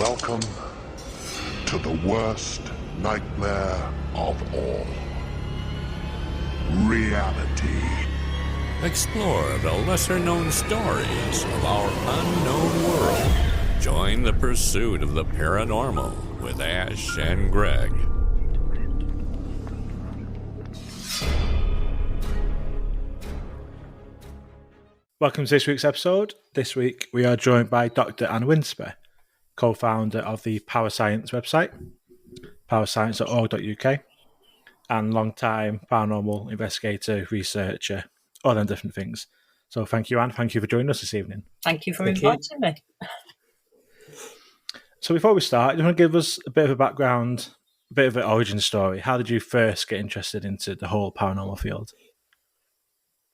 Welcome to the worst nightmare of all. Reality. Explore the lesser-known stories of our unknown world. Join the pursuit of the paranormal with Ash and Greg. Welcome to this week's episode. This week we are joined by Dr. Ann Winsper, co-founder of the Power Science website, powerscience.org.uk, and long-time paranormal investigator, researcher, all them different things. So thank you, Anne. Thank you for joining us this evening. Thank you for inviting me. So before we start, do you want to give us a bit of a background, a bit of an origin story? How did you first get interested into the whole paranormal field?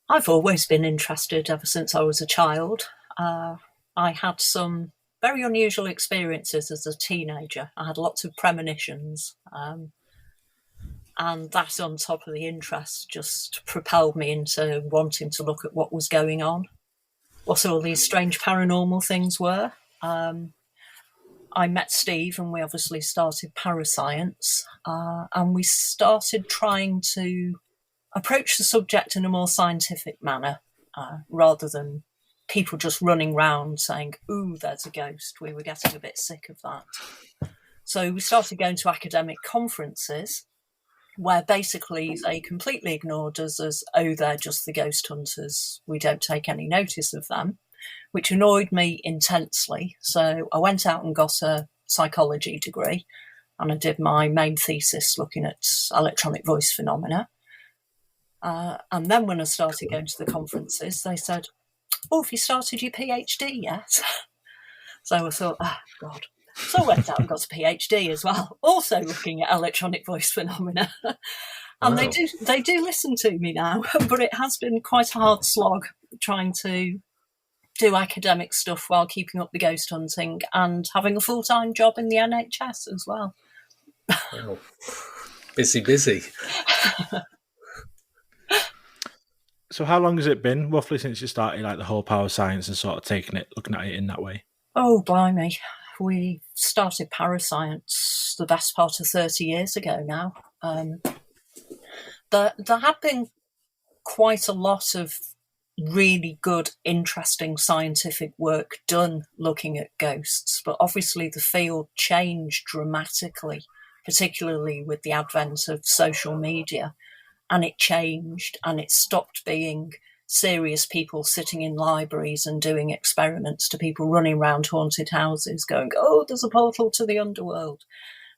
I've always been interested ever since I was a child. I had some very unusual experiences as a teenager. I had lots of premonitions, and that on top of the interest just propelled me into wanting to look at what was going on, what all these strange paranormal things were. I met Steve and we obviously started Parascience, and we started trying to approach the subject in a more scientific manner, rather than people just running round saying, "Ooh, there's a ghost." We were getting a bit sick of that. So we started going to academic conferences where basically they completely ignored us as, "Oh, they're just the ghost hunters. We don't take any notice of them," which annoyed me intensely. So I went out and got a psychology degree and I did my main thesis looking at electronic voice phenomena. And then when I started going to the conferences, they said, "Oh, have you started your PhD yet?" So I thought, oh, God. So I went out and got a PhD as well, also looking at electronic voice phenomena. And Wow. they do listen to me now, but it has been quite a hard slog trying to do academic stuff while keeping up the ghost hunting and having a full-time job in the NHS as well. Wow. Busy. So how long has it been, roughly, since you started like the whole Power Science and sort of looking at it in that way? Oh, blimey. We started Parascience the best part of 30 years ago now. There had been quite a lot of really good, interesting scientific work done looking at ghosts, but obviously the field changed dramatically, particularly with the advent of social media. And it changed and it stopped being serious people sitting in libraries and doing experiments to people running around haunted houses going, "Oh, there's a portal to the underworld."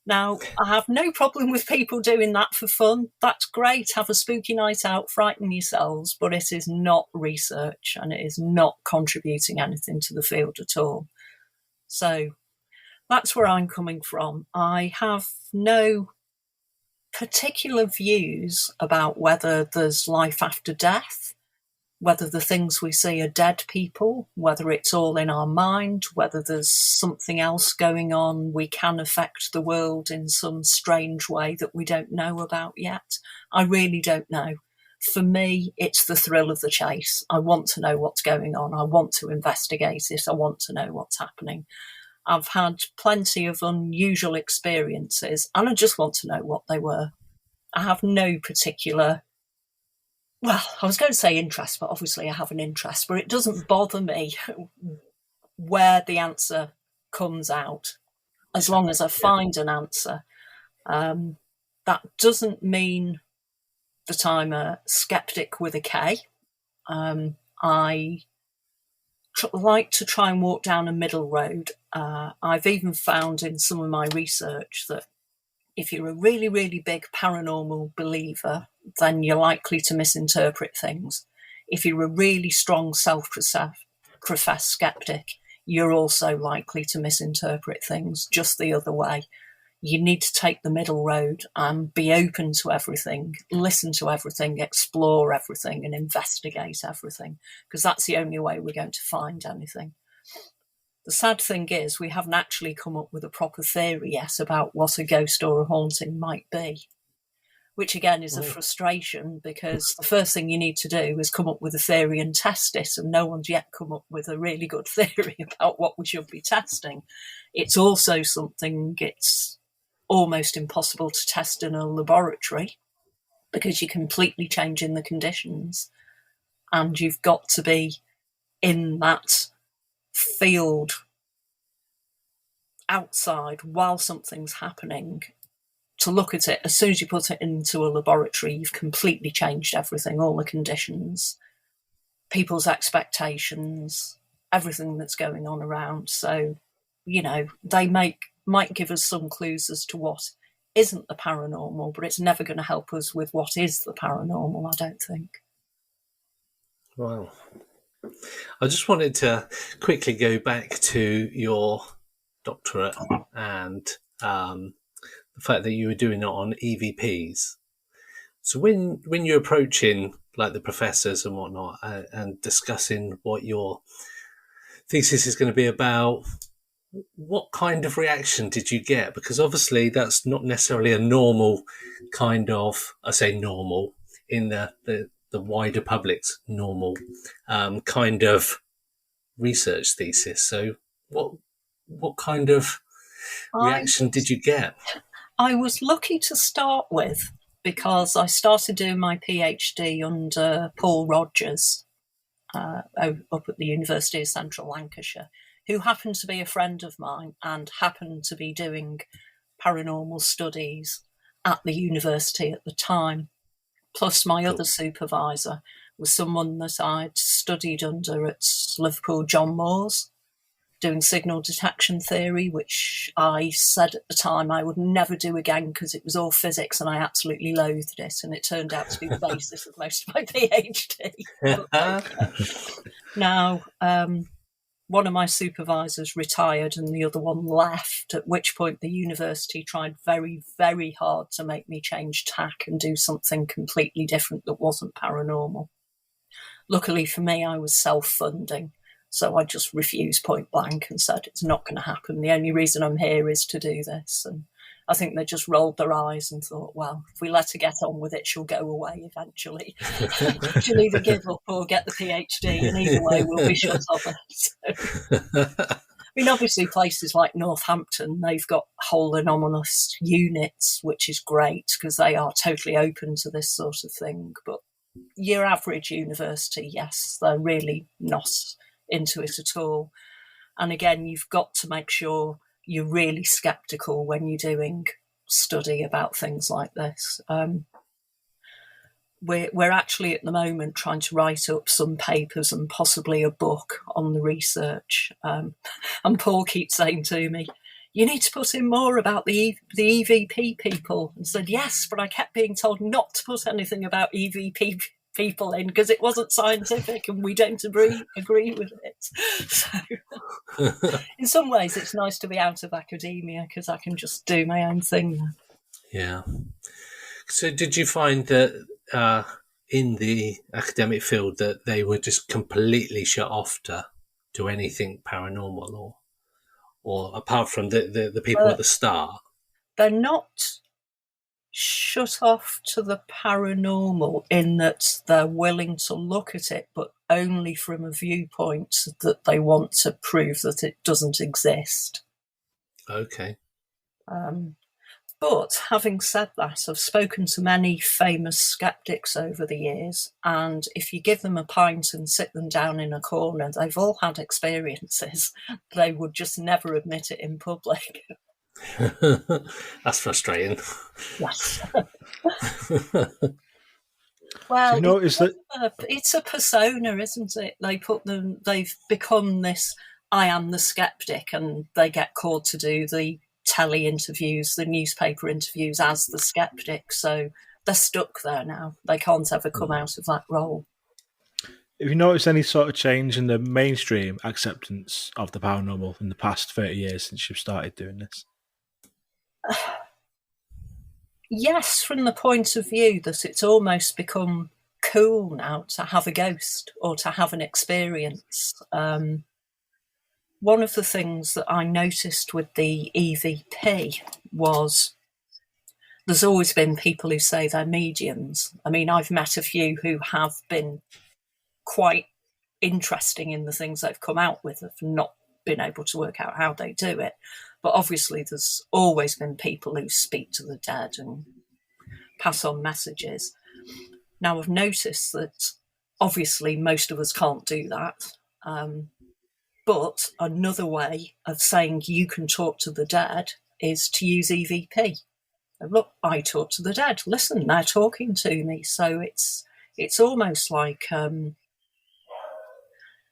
Now, I have no problem with people doing that for fun. That's great. Have a spooky night out, frighten yourselves, but it is not research and it is not contributing anything to the field at all. So that's where I'm coming from. I have no particular views about whether there's life after death, whether the things we see are dead people, whether it's all in our mind, whether there's something else going on, we can affect the world in some strange way that we don't know about yet. I really don't know. For me, it's the thrill of the chase. I want to know what's going on. I want to investigate it. I want to know what's happening. I've had plenty of unusual experiences and I just want to know what they were. I have no particular, well, I was going to say interest, but obviously I have an interest, but it doesn't bother me where the answer comes out, as long as I find an answer. That doesn't mean that I'm a skeptic with a K. I like to try and walk down a middle road. I've even found in some of my research that if you're a really, really big paranormal believer, then you're likely to misinterpret things. If you're a really strong self-professed skeptic, you're also likely to misinterpret things just the other way. You need to take the middle road and be open to everything, listen to everything, explore everything and investigate everything, because that's the only way we're going to find anything. The sad thing is we haven't actually come up with a proper theory yet about what a ghost or a haunting might be. which again is a frustration because the first thing you need to do is come up with a theory and test it, and no one's yet come up with a really good theory about what we should be testing. It's also something it's almost impossible to test in a laboratory because you're completely changing the conditions, and you've got to be in that field outside while something's happening to look at it. As soon as you put it into a laboratory, you've completely changed everything, all the conditions, people's expectations, everything that's going on around. So, they might give us some clues as to what isn't the paranormal, but it's never going to help us with what is the paranormal, I don't think. Wow. I just wanted to quickly go back to your doctorate and the fact that you were doing it on EVPs. So when you're approaching like the professors and whatnot and discussing what your thesis is going to be about, what kind of reaction did you get? Because obviously that's not necessarily a normal kind of, I say normal, in the wider public's normal kind of research thesis. So what kind of reaction did you get? I was lucky to start with because I started doing my PhD under Paul Rogers up at the University of Central Lancashire, who happened to be a friend of mine and happened to be doing paranormal studies at the university at the time. Plus my other supervisor was someone that I'd studied under at Liverpool, John Moores, doing signal detection theory, which I said at the time I would never do again because it was all physics and I absolutely loathed it. And it turned out to be the basis of most of my PhD. Now, one of my supervisors retired and the other one left, at which point the university tried very, very hard to make me change tack and do something completely different that wasn't paranormal. Luckily for me, I was self-funding, so I just refused point blank and said, it's not going to happen. The only reason I'm here is to do this. And I think they just rolled their eyes and thought, well, if we let her get on with it, she'll go away eventually. She'll either give up or get the PhD, and either way we'll be shut of her. So, obviously places like Northampton, they've got whole anonymous units, which is great because they are totally open to this sort of thing. But your average university, yes, they're really not into it at all. And again, you've got to make sure you're really sceptical when you're doing study about things like this. We're actually at the moment trying to write up some papers and possibly a book on the research. And Paul keeps saying to me, you need to put in more about the EVP people. And said, yes, but I kept being told not to put anything about EVP people in because it wasn't scientific and we don't agree with it. So in some ways it's nice to be out of academia because I can just do my own thing now. Yeah. So did you find that in the academic field that they were just completely shut off to anything paranormal or apart from the people at the start? They're not shut off to the paranormal in that they're willing to look at it, but only from a viewpoint that they want to prove that it doesn't exist. Okay. But having said that, I've spoken to many famous skeptics over the years, and if you give them a pint and sit them down in a corner, they've all had experiences. They would just never admit it in public. That's frustrating. Yes. Well, it's a persona, isn't it? They've become this, I am the skeptic, and they get called to do the telly interviews, the newspaper interviews as the skeptic. So they're stuck there now. They can't ever come out of that role. Have you noticed any sort of change in the mainstream acceptance of the paranormal in the past 30 years since you've started doing this? Yes, from the point of view that it's almost become cool now to have a ghost or to have an experience. One of the things that I noticed with the EVP was there's always been people who say they're mediums. I mean, I've met a few who have been quite interesting in the things they've come out with. I've not been able to work out how they do it. But obviously there's always been people who speak to the dead and pass on messages. Now, I've noticed that obviously most of us can't do that. But another way of saying you can talk to the dead is to use EVP. Look, I talk to the dead. Listen, they're talking to me. So it's almost like,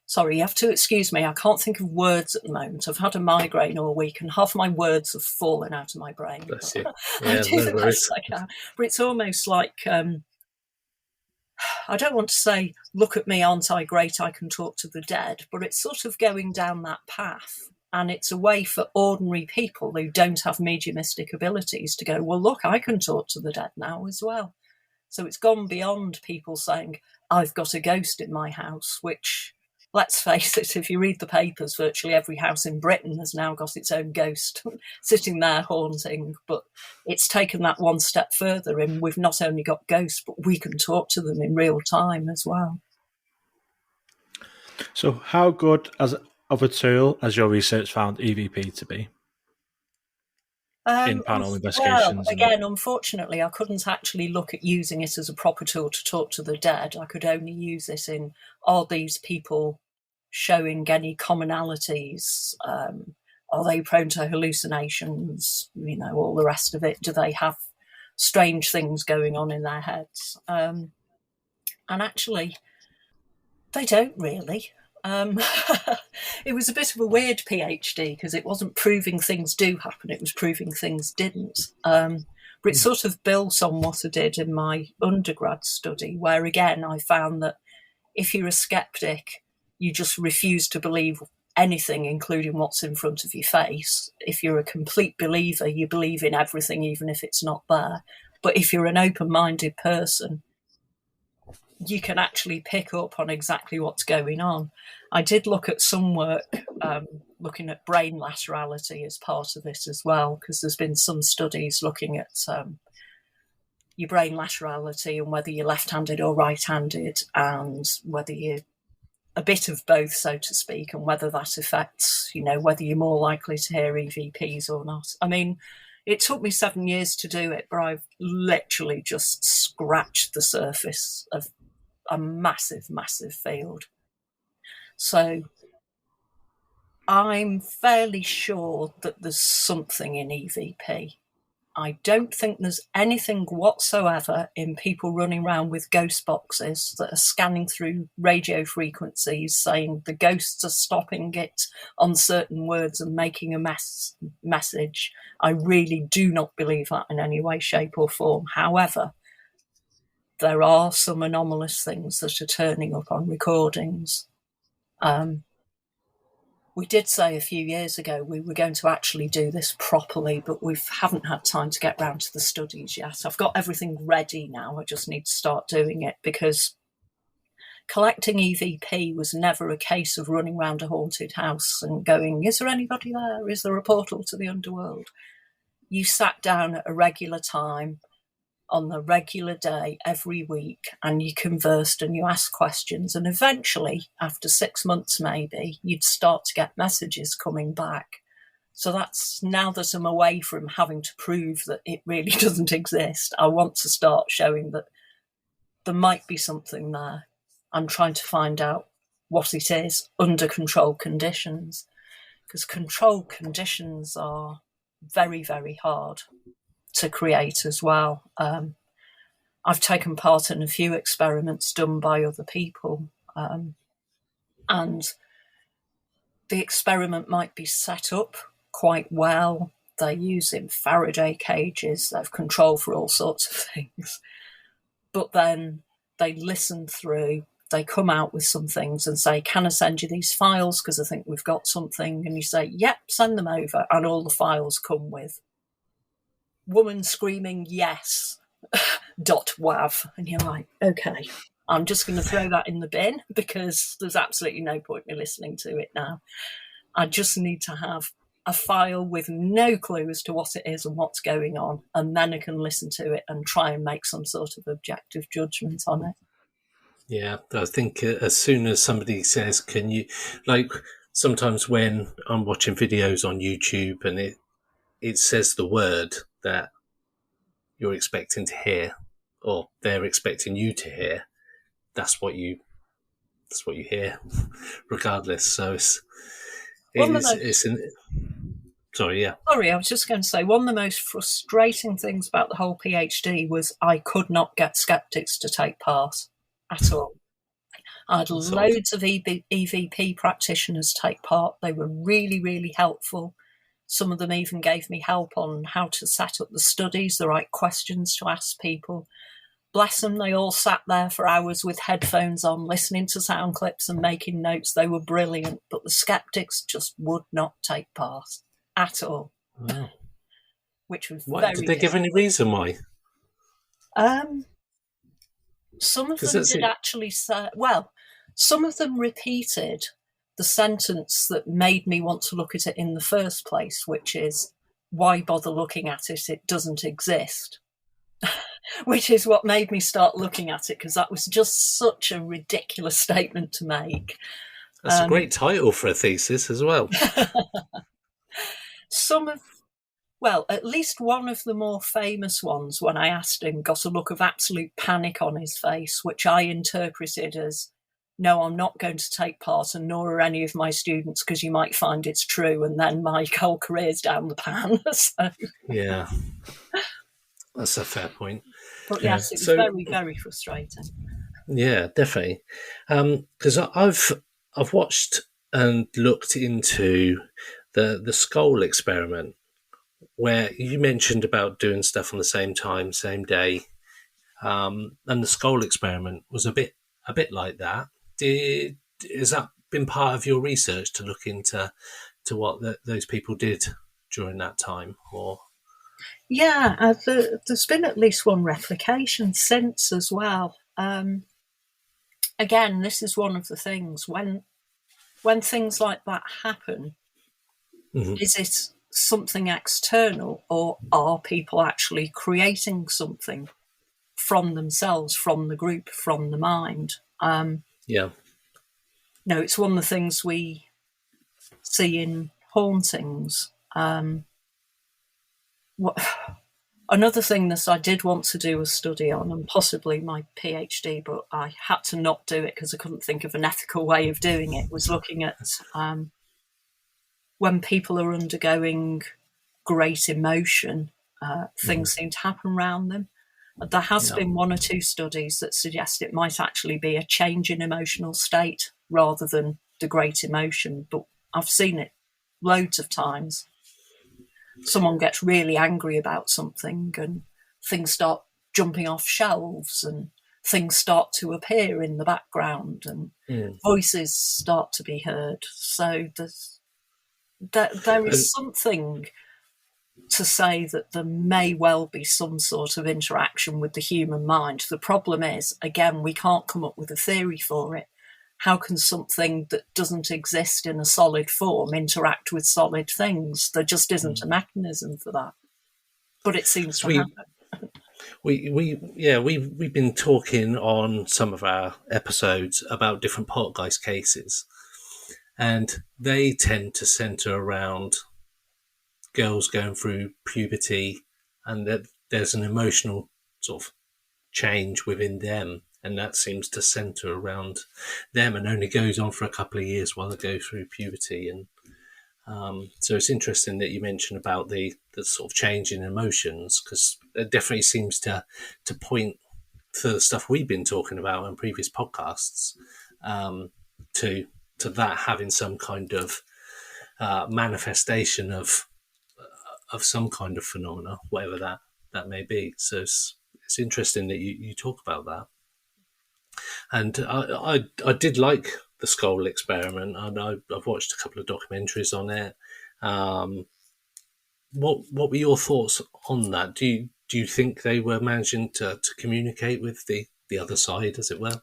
sorry, you have to excuse me. I can't think of words at the moment. I've had a migraine all week and half my words have fallen out of my brain. Bless you. I Yeah, do no the worries. best I can. But it's almost like, I don't want to say, look at me, aren't I great, I can talk to the dead, but it's sort of going down that path. And it's a way for ordinary people who don't have mediumistic abilities to go, well, look, I can talk to the dead now as well. So it's gone beyond people saying, I've got a ghost in my house, which, let's face it, if you read the papers, virtually every house in Britain has now got its own ghost sitting there haunting. But it's taken that one step further, and we've not only got ghosts, but we can talk to them in real time as well. So how good of a tool has your research found EVP to be in paranormal investigations? Well, again, unfortunately, I couldn't actually look at using it as a proper tool to talk to the dead. I could only use it in, are these people showing any commonalities? Are they prone to hallucinations? You know, all the rest of it. Do they have strange things going on in their heads? And actually, they don't really. It was a bit of a weird PhD because it wasn't proving things do happen, it was proving things didn't. But it sort of built on what I did in my undergrad study, where again I found that if you're a skeptic, you just refuse to believe anything, including what's in front of your face. If you're a complete believer, you believe in everything, even if it's not there. But if you're an open-minded person, you can actually pick up on exactly what's going on. I did look at some work looking at brain laterality as part of it as well, because there's been some studies looking at your brain laterality and whether you're left-handed or right-handed and whether you're a bit of both, so to speak, and whether that affects, you know, whether you're more likely to hear EVPs or not. I mean, it took me 7 years to do it, but I've literally just scratched the surface of a massive, massive field. So I'm fairly sure that there's something in EVP. I don't think there's anything whatsoever in people running around with ghost boxes that are scanning through radio frequencies saying the ghosts are stopping it on certain words and making a message. I really do not believe that in any way, shape or form. However, there are some anomalous things that are turning up on recordings. We did say a few years ago we were going to actually do this properly, but we haven't had time to get round to the studies yet. I've got everything ready now. I just need to start doing it, because collecting EVP was never a case of running around a haunted house and going, is there anybody there? Is there a portal to the underworld? You sat down at a regular time on the regular day every week and you conversed and you asked questions, and eventually after 6 months maybe you'd start to get messages coming back. So that's, now that I'm away from having to prove that it really doesn't exist, I want to start showing that there might be something there. I'm trying to find out what it is under controlled conditions, because controlled conditions are very, very hard to create as well. I've taken part in a few experiments done by other people, and the experiment might be set up quite well. They're using Faraday cages, they've control for all sorts of things, but then they listen through, they come out with some things and say, can I send you these files because I think we've got something? And you say, yep, send them over, and all the files come with woman screaming yes .wav, and you're like, okay, I'm just going to throw that in the bin because there's absolutely no point in me listening to it now. I just need to have a file with no clue as to what it is and what's going on, and then I can listen to it and try and make some sort of objective judgment on it. Yeah, I think as soon as somebody says, can you, like sometimes when I'm watching videos on YouTube and it says the word that you're expecting to hear, or they're expecting you to hear, that's what you hear, regardless. So sorry, yeah. Sorry, I was just going to say, one of the most frustrating things about the whole PhD was I could not get skeptics to take part at all. I had loads of EVP practitioners take part. They were really, really helpful. Some of them even gave me help on how to set up the studies, the right questions to ask people. Bless them, they all sat there for hours with headphones on, listening to sound clips and making notes. They were brilliant, but the skeptics just would not take part at all. Wow. Which was Why, very did they give any reason why? Some of them did actually say, well, some of them repeated the sentence that made me want to look at it in the first place, which is, why bother looking at it? It doesn't exist. Which is what made me start looking at it, because that was just such a ridiculous statement to make. That's a great title for a thesis as well. At least one of the more famous ones, when I asked him, got a look of absolute panic on his face, which I interpreted as, no, I'm not going to take part, and nor are any of my students, because you might find it's true, and then my whole career's down the pan. So. Yeah, that's a fair point. But yes, it was very, very frustrating. Yeah, definitely. Because I've watched and looked into the skull experiment, where you mentioned about doing stuff on the same time, same day, and the skull experiment was a bit like that. Has that been part of your research to look into what those people did during that time, or? Yeah, there's been at least one replication since as well. Again, this is one of the things when things like that happen. Mm-hmm. Is it something external, or are people actually creating something from themselves, from the group, from the mind? Yeah. No, it's one of the things we see in hauntings. Another thing that I did want to do a study on, and possibly my PhD, but I had to not do it because I couldn't think of an ethical way of doing it, was looking at when people are undergoing great emotion, things seem to happen around them. There has been one or two studies that suggest it might actually be a change in emotional state rather than the great emotion, but I've seen it loads of times. Someone gets really angry about something and things start jumping off shelves and things start to appear in the background and voices start to be heard. So there is something to say that there may well be some sort of interaction with the human mind. The problem is, again, we can't come up with a theory for it. How can something that doesn't exist in a solid form interact with solid things? There just isn't a mechanism for that. But it seems to happen. We've been talking on some of our episodes about different poltergeist cases, and they tend to centre around girls going through puberty, and that there's an emotional sort of change within them, and that seems to centre around them and only goes on for a couple of years while they go through puberty. And so it's interesting that you mentioned about the sort of change in emotions, because it definitely seems to point to the stuff we've been talking about in previous podcasts, to that having some kind of manifestation of some kind of phenomena, whatever that may be. So it's interesting that you talk about that. And I did like the skull experiment, and I've watched a couple of documentaries on it. What were your thoughts on that? Do you think they were managing to communicate with the other side, as it were?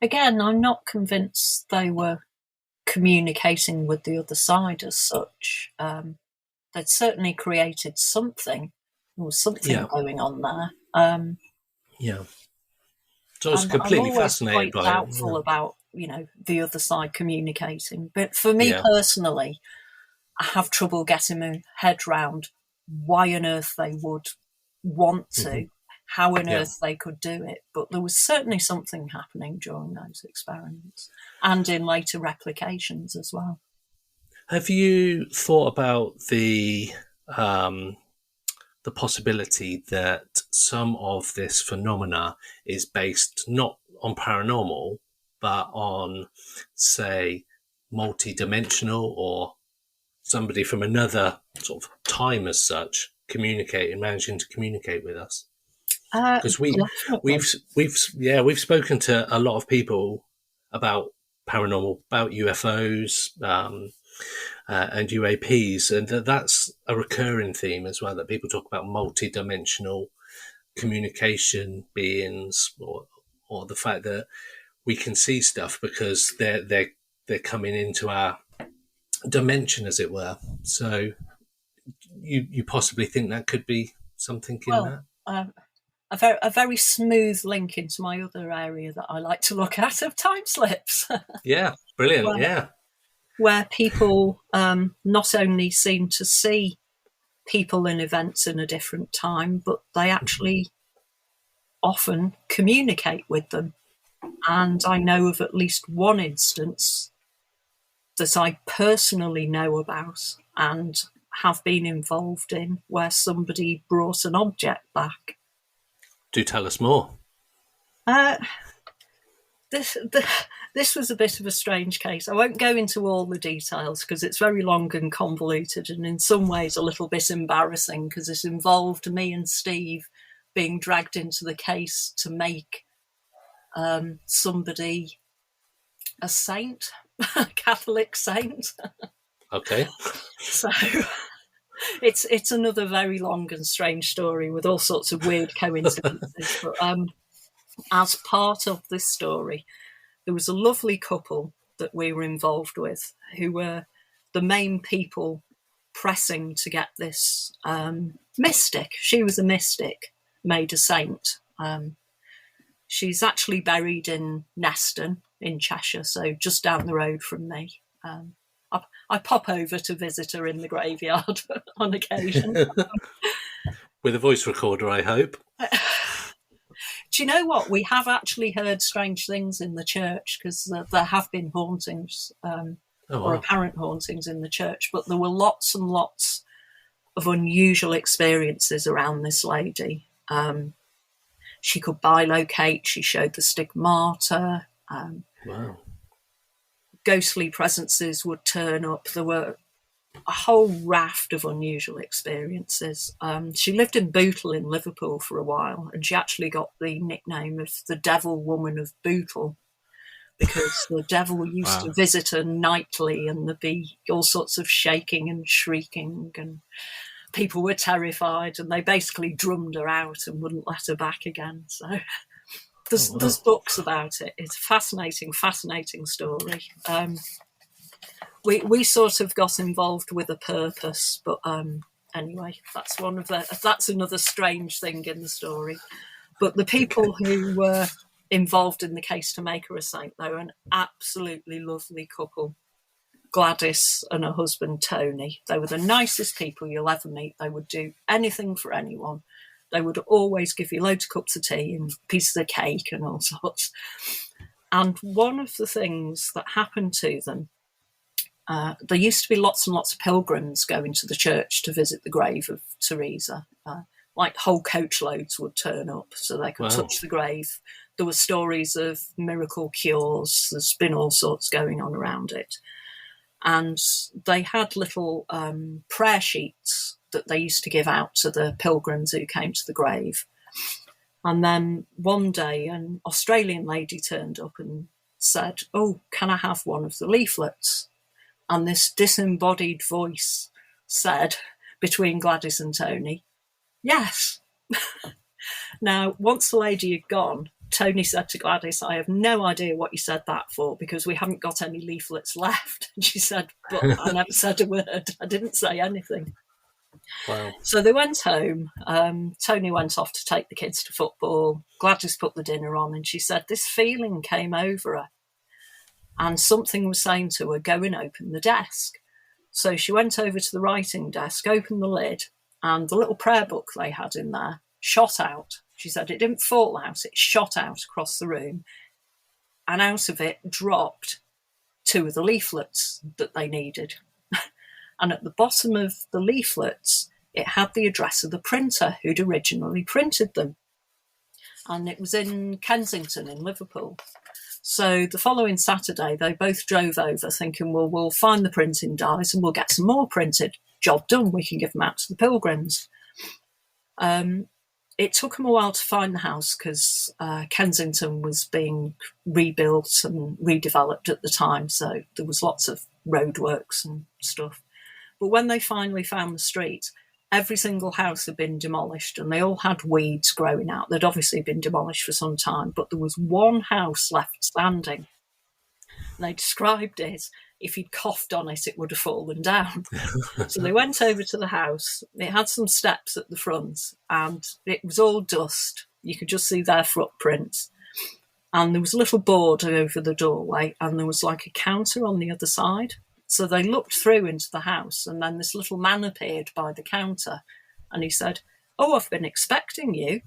Again, I'm not convinced they were communicating with the other side as such. They'd certainly created something. There was something going on there. Yeah. So I was completely I'm always fascinated quite by doubtful it. about, the other side communicating. But for me Yeah. personally, I have trouble getting my head round why on earth they would want to, how on earth they could do it. But there was certainly something happening during those experiments and in later replications as well. Have you thought about the possibility that some of this phenomena is based not on paranormal, but on, say, multi-dimensional, or somebody from another sort of time as such managing to communicate with us? Because we've spoken to a lot of people about paranormal, about UFOs, and UAPs, and that's a recurring theme as well, that people talk about multi-dimensional communication beings, or the fact that we can see stuff because they're coming into our dimension, as it were. So you possibly think that could be something in that? A very smooth link into my other area that I like to look at of Timeslips. Yeah, brilliant. Where people not only seem to see people and events in a different time, but they actually often communicate with them. And I know of at least one instance that I personally know about and have been involved in, where somebody brought an object back. Do tell us more. This was a bit of a strange case. I won't go into all the details because it's very long and convoluted, and in some ways a little bit embarrassing, because it involved me and Steve being dragged into the case to make somebody a saint, a Catholic saint. Okay. So it's another very long and strange story with all sorts of weird coincidences. But as part of this story, there was a lovely couple that we were involved with who were the main people pressing to get this mystic. She was a mystic, made a saint. She's actually buried in Neston in Cheshire, so just down the road from me. I pop over to visit her in the graveyard on occasion. With a voice recorder, I hope. Do you know what? We have actually heard strange things in the church, because there have been hauntings, or apparent hauntings in the church, but there were lots and lots of unusual experiences around this lady. She could bilocate, she showed the stigmata. Wow. Ghostly presences would turn up. There were a whole raft of unusual experiences. She lived in Bootle in Liverpool for a while, and she actually got the nickname of the Devil Woman of Bootle, because the devil used to visit her nightly, and there'd be all sorts of shaking and shrieking, and people were terrified, and they basically drummed her out and wouldn't let her back again. So there's books about it. It's a fascinating story. We sort of got involved with a purpose, but anyway, that's another strange thing in the story. But the people who were involved in the case to make her a saint, they were an absolutely lovely couple, Gladys and her husband Tony. They were the nicest people you'll ever meet. They would do anything for anyone. They would always give you loads of cups of tea and pieces of cake and all sorts. And one of the things that happened to them, there used to be lots and lots of pilgrims going to the church to visit the grave of Teresa. Like whole coachloads would turn up so they could touch the grave. There were stories of miracle cures. There's been all sorts going on around it. And they had little prayer sheets that they used to give out to the pilgrims who came to the grave. And then one day an Australian lady turned up and said, "Oh, can I have one of the leaflets?" And this disembodied voice said, between Gladys and Tony, "Yes." Now, once the lady had gone, Tony said to Gladys, I have no idea what you said that for, because we haven't got any leaflets left. And she said, but I never said a word. I didn't say anything. Wow. So they went home. Tony went off to take the kids to football. Gladys put the dinner on, and she said this feeling came over her, and something was saying to her, go and open the desk. So she went over to the writing desk, opened the lid, and the little prayer book they had in there shot out. She said it didn't fall out, it shot out across the room, and out of it dropped 2 of the leaflets that they needed. And at the bottom of the leaflets, it had the address of the printer who'd originally printed them. And it was in Kensington in Liverpool. So the following Saturday, they both drove over thinking, well, we'll find the printing dies and we'll get some more printed. Job done, we can give them out to the pilgrims. It took them a while to find the house because Kensington was being rebuilt and redeveloped at the time. So there was lots of roadworks and stuff. But when they finally found the street, every single house had been demolished and they all had weeds growing out. They'd obviously been demolished for some time, but there was one house left standing. And they described it, if he'd coughed on it, it would have fallen down. So they went over to the house. It had some steps at the front and it was all dust. You could just see their footprints. And there was a little board over the doorway and there was like a counter on the other side. So they looked through into the house and then this little man appeared by the counter and he said, oh, I've been expecting you.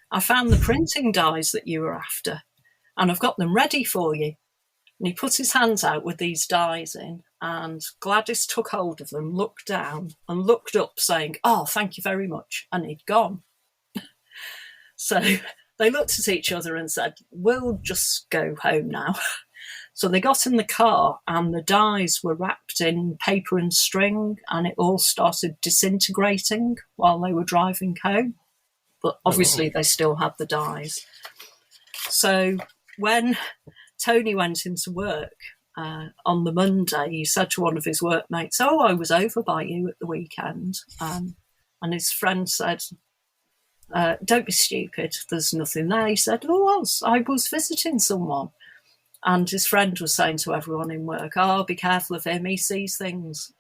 I found the printing dies that you were after and I've got them ready for you. And he put his hands out with these dies in and Gladys took hold of them, looked down and looked up saying, oh, thank you very much. And he'd gone. So they looked at each other and said, we'll just go home now. So they got in the car and the dies were wrapped in paper and string and it all started disintegrating while they were driving home. But obviously they still had the dies. So when Tony went into work on the Monday, he said to one of his workmates, oh, I was over by you at the weekend. And his friend said, don't be stupid, there's nothing there. He said, oh, I was visiting someone. And his friend was saying to everyone in work, oh, be careful of him, he sees things.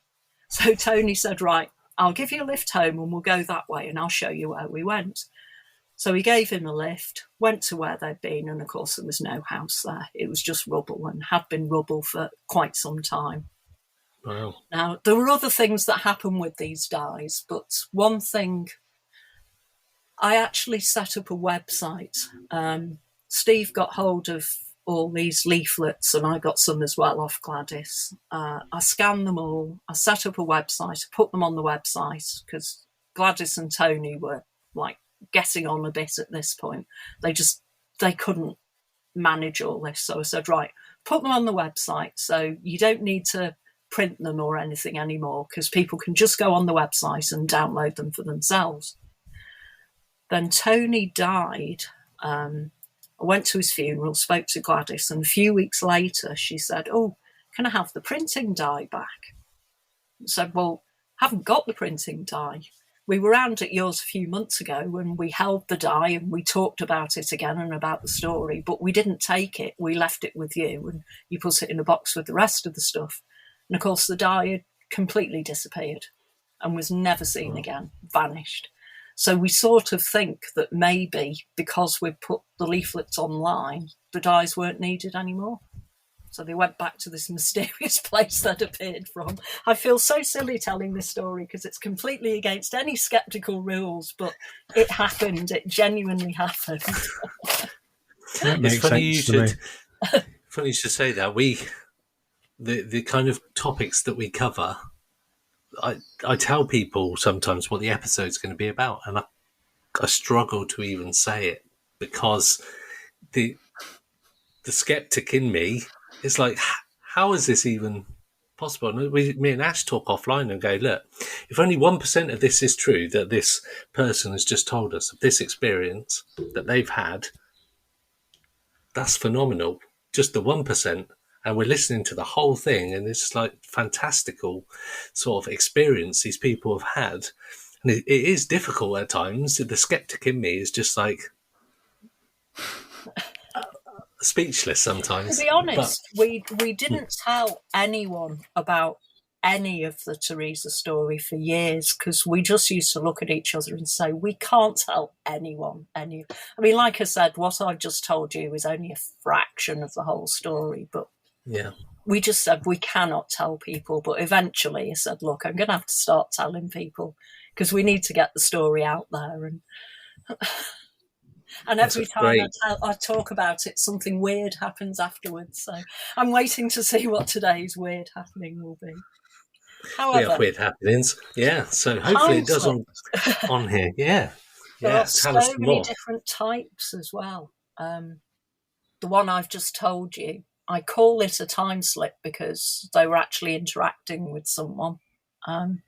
So Tony said, right, I'll give you a lift home and we'll go that way and I'll show you where we went. So he gave him a lift, went to where they'd been, and of course there was no house there. It was just rubble and had been rubble for quite some time. Wow. Now, there were other things that happened with these dies, but one thing, I actually set up a website. Steve got hold of all these leaflets and I got some as well off Gladys. I scanned them all. I set up a website, put them on the website because Gladys and Tony were like getting on a bit at this point. They couldn't manage all this. So I said, right, put them on the website so you don't need to print them or anything anymore because people can just go on the website and download them for themselves. Then Tony died. I went to his funeral, spoke to Gladys, and a few weeks later she said, oh, can I have the printing die back? I said, well, I haven't got the printing die. We were round at yours a few months ago when we held the die and we talked about it again and about the story, but we didn't take it. We left it with you and you put it in a box with the rest of the stuff. And of course the die had completely disappeared and was never seen again, vanished. So we sort of think that maybe because we put the leaflets online, the dies weren't needed anymore. So they went back to this mysterious place they'd appeared from. I feel so silly telling this story because it's completely against any sceptical rules, but it happened. It genuinely happened. It's funny you should say that. The kind of topics that we cover, I tell people sometimes what the episode's going to be about, and I struggle to even say it because the skeptic in me is like, how is this even possible? And me and Ash talk offline and go, look, if only 1% of this is true, that this person has just told us of this experience that they've had, that's phenomenal. Just the 1%. And we're listening to the whole thing, and it's like fantastical sort of experience these people have had. And it is difficult at times. The skeptic in me is just like, speechless sometimes. To be honest, we didn't tell anyone about any of the Teresa story for years because we just used to look at each other and say, we can't tell anyone any. I mean, like I said, what I've just told you is only a fraction of the whole story, but yeah, we just said we cannot tell people. But eventually I said, look, I'm going to have to start telling people because we need to get the story out there. And every time I talk about it, something weird happens afterwards. So I'm waiting to see what today's weird happening will be. However, we have weird happenings. Yeah, so hopefully it does on here. Yeah. There are tell us so many more. different types as well. The one I've just told you, I call it a time slip because they were actually interacting with someone. I've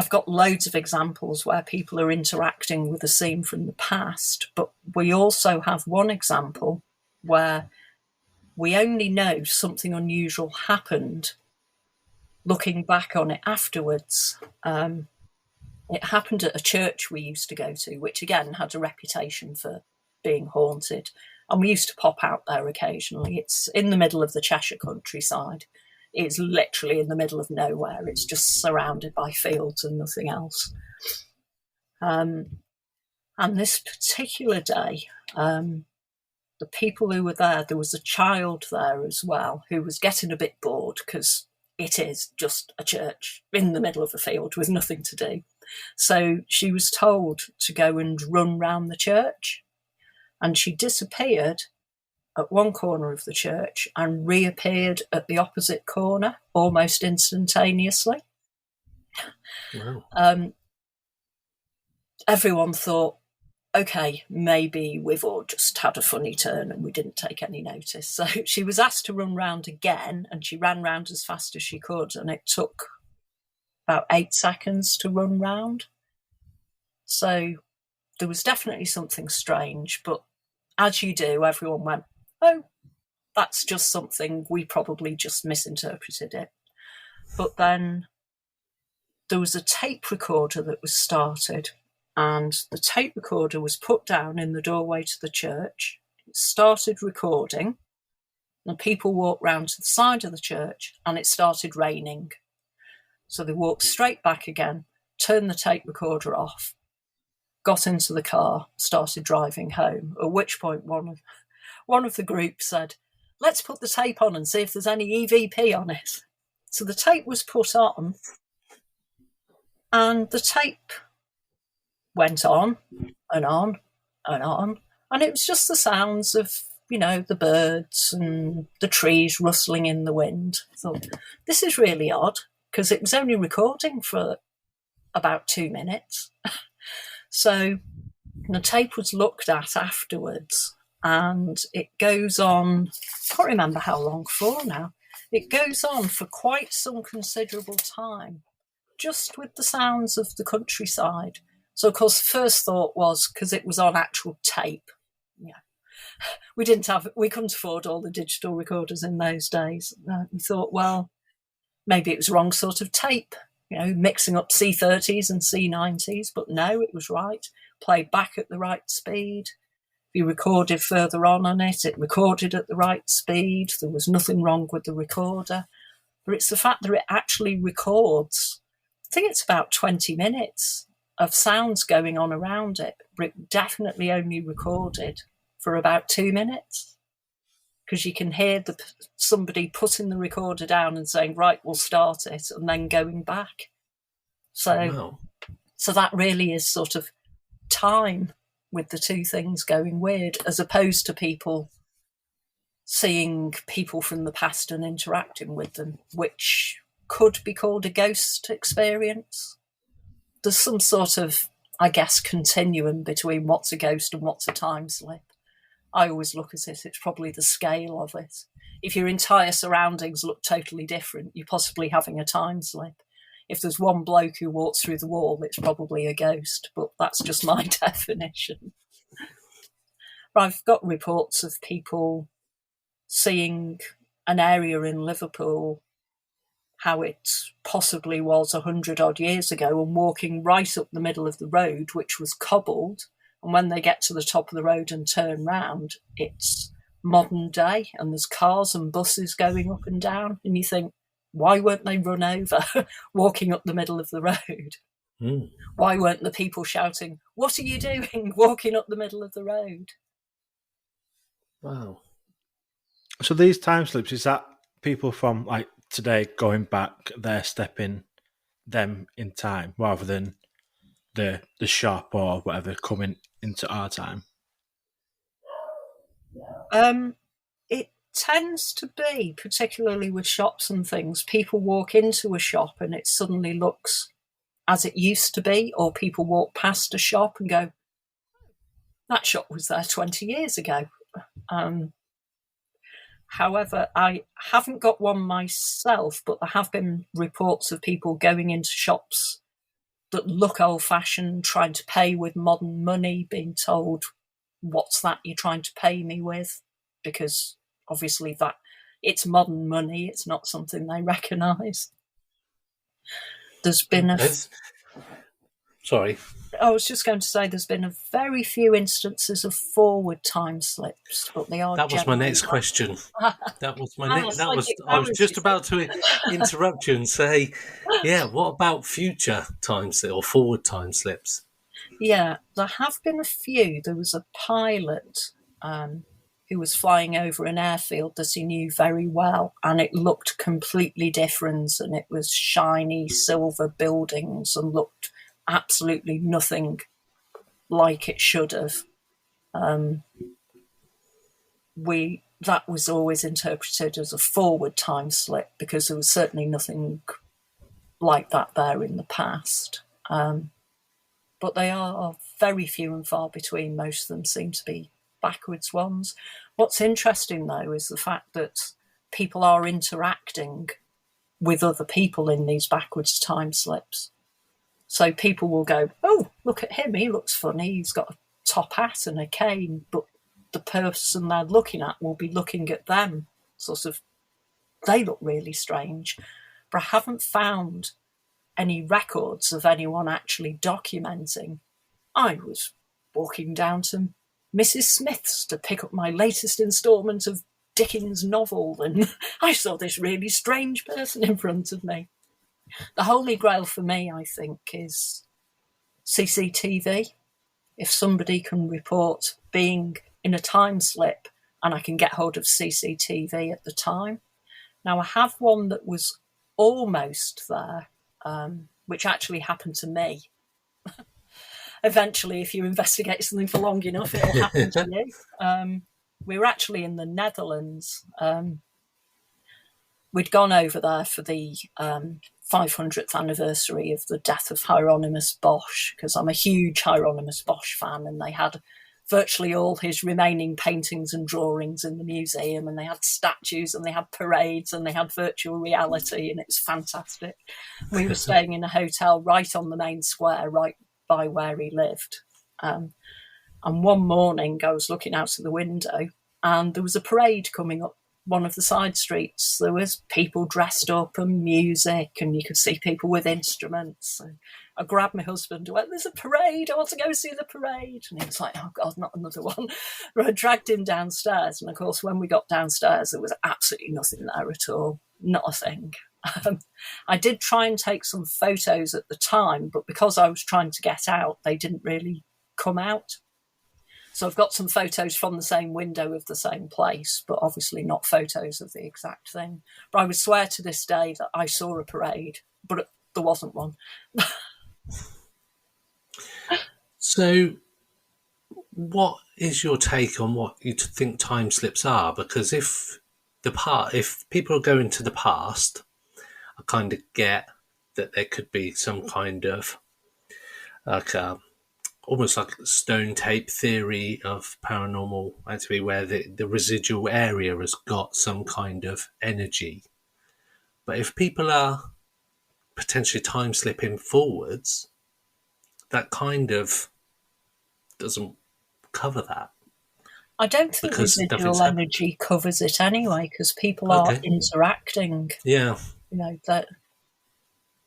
got loads of examples where people are interacting with a scene from the past, but we also have one example where we only know something unusual happened looking back on it afterwards. It happened at a church we used to go to, which again had a reputation for being haunted. And we used to pop out there occasionally. It's in the middle of the Cheshire countryside. It's literally in the middle of nowhere. It's just surrounded by fields and nothing else. And this particular day, the people who were there was a child there as well who was getting a bit bored because it is just a church in the middle of a field with nothing to do. So she was told to go and run round the church, and she disappeared at one corner of the church and reappeared at the opposite corner almost instantaneously. Wow. Everyone thought, okay, maybe we've all just had a funny turn and we didn't take any notice. So she was asked to run round again, and she ran round as fast as she could, and it took about 8 seconds to run round. So there was definitely something strange, but as you do, everyone went, oh, that's just something, we probably just misinterpreted it. But then there was a tape recorder that was started, and the tape recorder was put down in the doorway to the church. It started recording, and people walked round to the side of the church, and it started raining. So they walked straight back again, turned the tape recorder off, got into the car, started driving home, at which point one of the group said, let's put the tape on and see if there's any EVP on it. So the tape was put on, and the tape went on and on and on, and it was just the sounds of, the birds and the trees rustling in the wind. I thought, this is really odd, because it was only recording for about 2 minutes. So the tape was looked at afterwards, and it goes on, I can't remember how long for now. It goes on for quite some considerable time, just with the sounds of the countryside. So, of course, the first thought was because it was on actual tape. Yeah, we couldn't afford all the digital recorders in those days. We thought, well, maybe it was wrong sort of tape, mixing up C30s and C90s, but no, it was right. Played back at the right speed. If you recorded further on it, it recorded at the right speed. There was nothing wrong with the recorder. But it's the fact that it actually records, I think it's about 20 minutes of sounds going on around it, but it definitely only recorded for about 2 minutes, because you can hear somebody putting the recorder down and saying, right, we'll start it, and then going back. So that really is sort of time with the two things going weird, as opposed to people seeing people from the past and interacting with them, which could be called a ghost experience. There's some sort of, I guess, continuum between what's a ghost and what's a time slip. I always look at it, it's probably the scale of it. If your entire surroundings look totally different, you're possibly having a time slip. If there's one bloke who walks through the wall, it's probably a ghost, but that's just my definition. I've got reports of people seeing an area in Liverpool, how it possibly was 100 odd years ago, and walking right up the middle of the road, which was cobbled, And when they get to the top of the road and turn round, it's modern day, and there's cars and buses going up and down. And you think, why weren't they run over walking up the middle of the road? Mm. Why weren't the people shouting, "What are you doing walking up the middle of the road?" Wow. So these time slips, is that people from like today going back, they're stepping them in time rather than the shop or whatever coming into our time? It tends to be, particularly with shops and things, people walk into a shop and it suddenly looks as it used to be, or people walk past a shop and go, that shop was there 20 years ago. However, I haven't got one myself, but there have been reports of people going into shops that look old-fashioned, trying to pay with modern money, being told, what's that you're trying to pay me with? Because obviously that it's modern money, it's not something they recognise. There's been Sorry. I was just going to say there's been a very few instances of forward time slips, but they are. That was my next question. That was my next. I was just about to interrupt you and say, yeah, what about future time slips or forward time slips? Yeah, there have been a few. There was a pilot who was flying over an airfield that he knew very well, and it looked completely different, and it was shiny silver buildings and looked absolutely nothing like it should have. That was always interpreted as a forward time slip because there was certainly nothing like that there in the past. But they are very few and far between. Most of them seem to be backwards ones. What's interesting, though, is the fact that people are interacting with other people in these backwards time slips. So people will go, oh, look at him, he looks funny, he's got a top hat and a cane, but the person they're looking at will be looking at them, sort of, they look really strange. But I haven't found any records of anyone actually documenting. I was walking down to Mrs. Smith's to pick up my latest instalment of Dickens' novel, and I saw this really strange person in front of me. The holy grail for me, I think, is CCTV. If somebody can report being in a time slip and I can get hold of CCTV at the time. Now, I have one that was almost there, which actually happened to me. Eventually, if you investigate something for long enough, it'll happen to you. We were actually in the Netherlands. We'd gone over there for the 500th anniversary of the death of Hieronymus Bosch, because I'm a huge Hieronymus Bosch fan, and they had virtually all his remaining paintings and drawings in the museum, and they had statues and they had parades and they had virtual reality, and it was fantastic. We were staying in a hotel right on the main square, right by where he lived. And one morning I was looking out of the window and there was a parade coming up one of the side streets. There was people dressed up and music, and you could see people with instruments. And I grabbed my husband and went, there's a parade, I want to go see the parade. And he was like, oh God, not another one. But I dragged him downstairs, and of course when we got downstairs there was absolutely nothing there at all, not a thing. I did try and take some photos at the time, but because I was trying to get out, they didn't really come out. So I've got some photos from the same window of the same place, but obviously not photos of the exact thing. But I would swear to this day that I saw a parade, but there wasn't one. So what is your take on what you think time slips are? Because if people are going to the past, I kind of get that there could be some kind of almost like a stone tape theory of paranormal activity where the residual area has got some kind of energy. But if people are potentially time slipping forwards, that kind of doesn't cover that. I don't think residual energy covers it anyway, because people are interacting. Yeah. You know, that.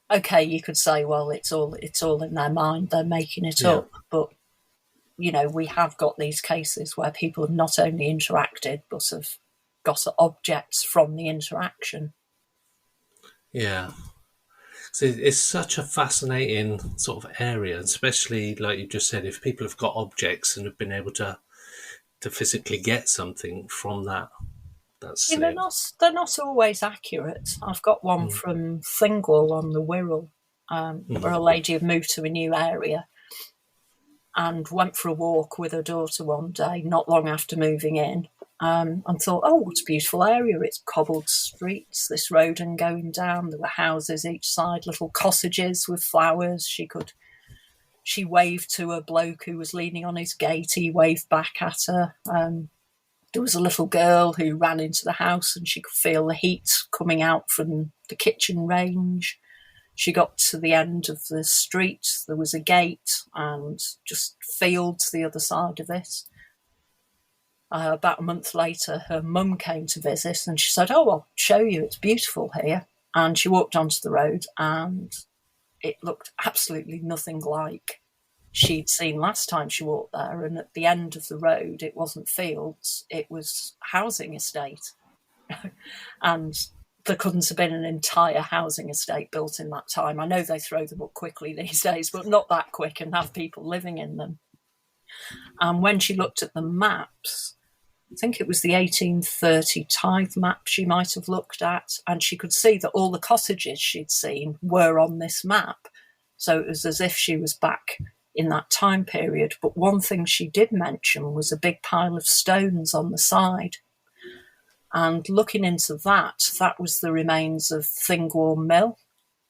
Okay, you could say, well, it's all in their mind, they're making it up, but we have got these cases where people have not only interacted, but have got objects from the interaction. Yeah. So it's such a fascinating sort of area, especially like you just said, if people have got objects and have been able to physically get something from that slip. They're not always accurate. I've got one from Thingwall on the Wirral, where a lady had moved to a new area and went for a walk with her daughter one day, not long after moving in, and thought, oh, what a beautiful area. It's cobbled streets, this road and going down. There were houses each side, little cottages with flowers. She waved to a bloke who was leaning on his gate. He waved back at her. There was a little girl who ran into the house and she could feel the heat coming out from the kitchen range. She got to the end of the street. There was a gate and just fields the other side of it. About a month later, her mum came to visit and she said, oh, I'll show you. It's beautiful here. And she walked onto the road and it looked absolutely nothing like she'd seen last time she walked there. And at the end of the road, it wasn't fields, it was housing estate. And there couldn't have been an entire housing estate built in that time. I know they throw them up quickly these days, but not that quick and have people living in them. And when she looked at the maps, I think it was the 1830 tithe map she might have looked at, and she could see that all the cottages she'd seen were on this map. So it was as if she was back in that time period. But one thing she did mention was a big pile of stones on the side. And looking into that was the remains of Thingwall Mill,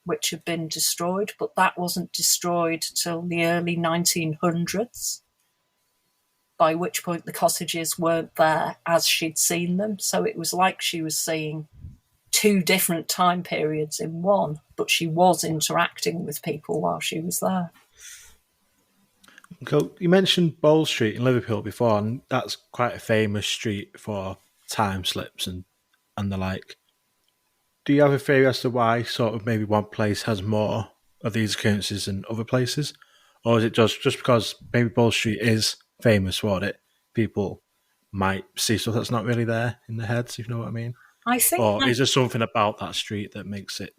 which had been destroyed, but that wasn't destroyed till the early 1900s, by which point the cottages weren't there as she'd seen them. So it was like she was seeing two different time periods in one, but she was interacting with people while she was there. Okay, you mentioned Bowl Street in Liverpool before, and that's quite a famous street for time slips and the like. Do you have a theory as to why sort of maybe one place has more of these occurrences than other places? Or is it just because maybe Bowl Street is famous for it, people might see stuff that's not really there in their heads, if you know what I mean? I think, or is there something about that street that makes it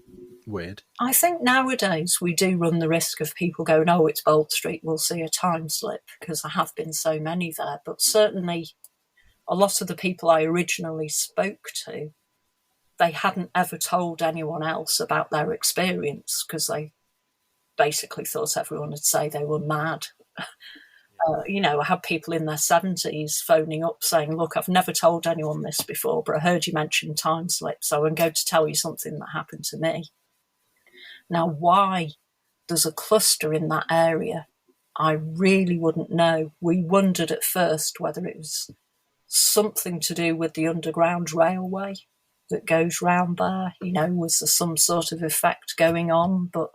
weird? I think nowadays we do run the risk of people going, oh, it's Bold Street, we'll see a time slip, because there have been so many there. But certainly a lot of the people I originally spoke to, they hadn't ever told anyone else about their experience because they basically thought everyone would say they were mad. I had people in their 70s phoning up saying, look, I've never told anyone this before, but I heard you mention time slip, so I'm going to tell you something that happened to me. Now, why there's a cluster in that area, I really wouldn't know. We wondered at first whether it was something to do with the underground railway that goes round there. Was there some sort of effect going on? But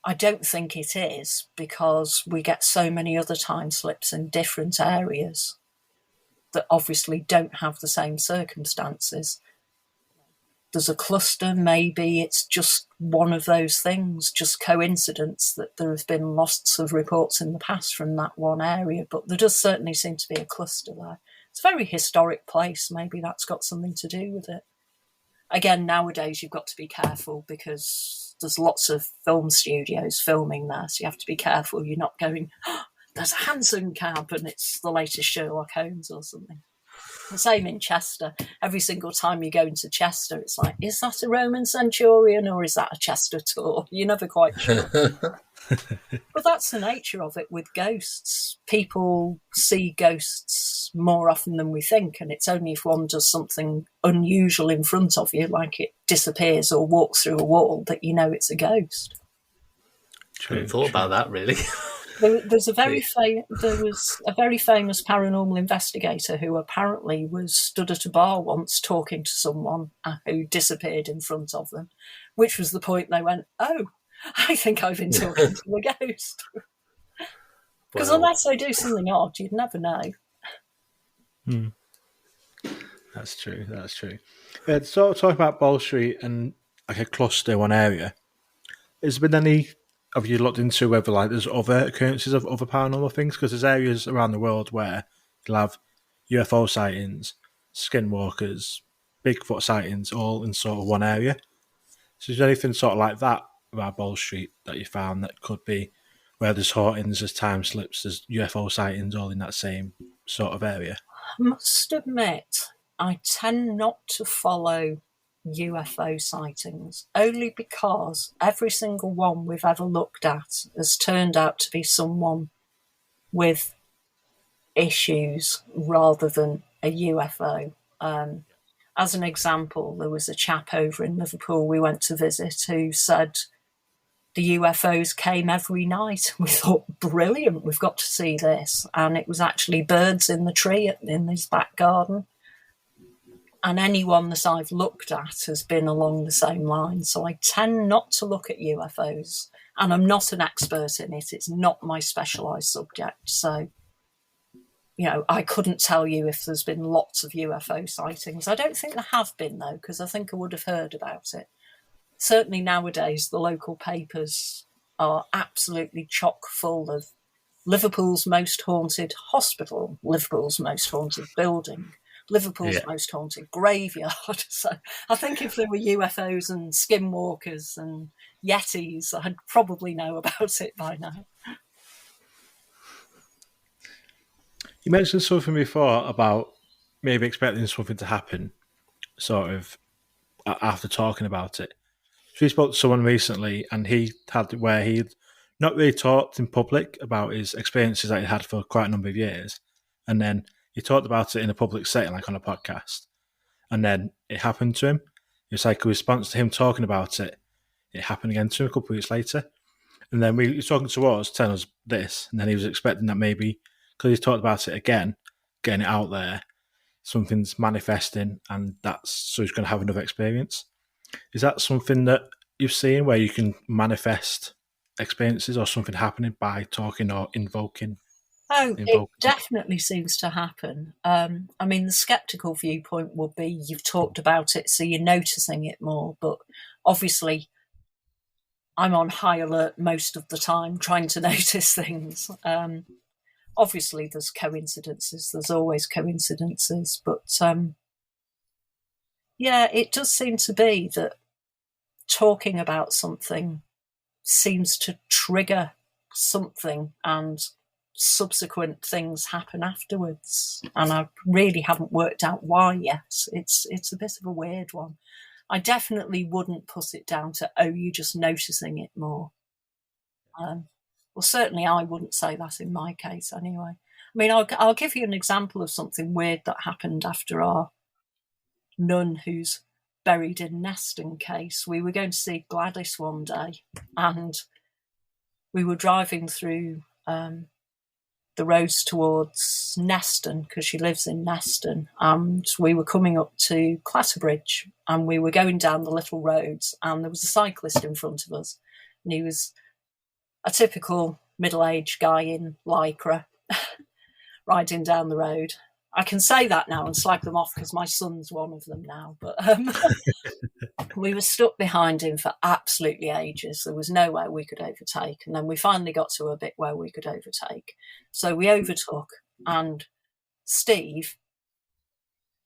I don't think it is, because we get so many other time slips in different areas that obviously don't have the same circumstances. There's a cluster, maybe it's just one of those things, just coincidence that there have been lots of reports in the past from that one area, but there does certainly seem to be a cluster there. It's a very historic place, maybe that's got something to do with it. Again, nowadays you've got to be careful because there's lots of film studios filming there, so you have to be careful you're not going, oh, there's a Hanson cab and it's the latest Sherlock Holmes or something. The same in Chester. Every single time you go into Chester, it's like, is that a Roman centurion or is that a Chester tour? You're never quite sure. But that's the nature of it with ghosts. People see ghosts more often than we think, and it's only if one does something unusual in front of you, like it disappears or walks through a wall, that you know it's a ghost. I hadn't thought about that, really. There was a very famous paranormal investigator who apparently was stood at a bar once talking to someone who disappeared in front of them, which was the point they went, oh, I think I've been talking to a ghost. Because unless they do something odd, you'd never know. That's true. So talking about Bowl Street and like a cluster in one area, has there been any have you looked into whether like there's other occurrences of other paranormal things? Because there's areas around the world where you'll have UFO sightings, skinwalkers, Bigfoot sightings, all in sort of one area. So is there anything sort of like that around Ball Street that you found that could be where there's hauntings, there's time slips, there's UFO sightings, all in that same sort of area? I must admit, I tend not to follow UFO sightings, only because every single one we've ever looked at has turned out to be someone with issues rather than a UFO. As an example, there was a chap over in Liverpool we went to visit who said the UFOs came every night. We thought, brilliant, we've got to see this. And it was actually birds in the tree in his back garden. And anyone that I've looked at has been along the same line. So I tend not to look at UFOs. And I'm not an expert in it. It's not my specialised subject. So, I couldn't tell you if there's been lots of UFO sightings. I don't think there have been, though, because I think I would have heard about it. Certainly nowadays, the local papers are absolutely chock full of Liverpool's most haunted hospital, Liverpool's most haunted building, Liverpool's most haunted graveyard. So I think if there were UFOs and skinwalkers and Yetis, I'd probably know about it by now. You mentioned something before about maybe expecting something to happen, sort of, after talking about it. So we spoke to someone recently, and he had where he'd not really talked in public about his experiences that he had for quite a number of years. And then he talked about it in a public setting, like on a podcast. And then it happened to him. It was like a response to him talking about it. It happened again to him a couple of weeks later. And then he was talking to us, telling us this. And then he was expecting that maybe, because he's talked about it again, getting it out there, something's manifesting, and so he's going to have another experience. Is that something that you've seen where you can manifest experiences or something happening by talking or invoking? It definitely seems to happen. The sceptical viewpoint will be you've talked about it, so you're noticing it more. But obviously, I'm on high alert most of the time trying to notice things. Obviously, there's coincidences. There's always coincidences. But it does seem to be that talking about something seems to trigger something and subsequent things happen afterwards. And I really haven't worked out why yet. It's a bit of a weird one. I definitely wouldn't put it down to, you're just noticing it more. Well, certainly I wouldn't say that in my case anyway. I'll give you an example of something weird that happened after our nun who's buried in Neston case. We were going to see Gladys one day, and we were driving through the roads towards Neston, because she lives in Neston, and we were coming up to Clatterbridge, and we were going down the little roads, and there was a cyclist in front of us, and he was a typical middle-aged guy in lycra riding down the road. I can say that now and slag them off because my son's one of them now. But we were stuck behind him for absolutely ages. There was nowhere we could overtake. And then we finally got to a bit where we could overtake. So we overtook, and Steve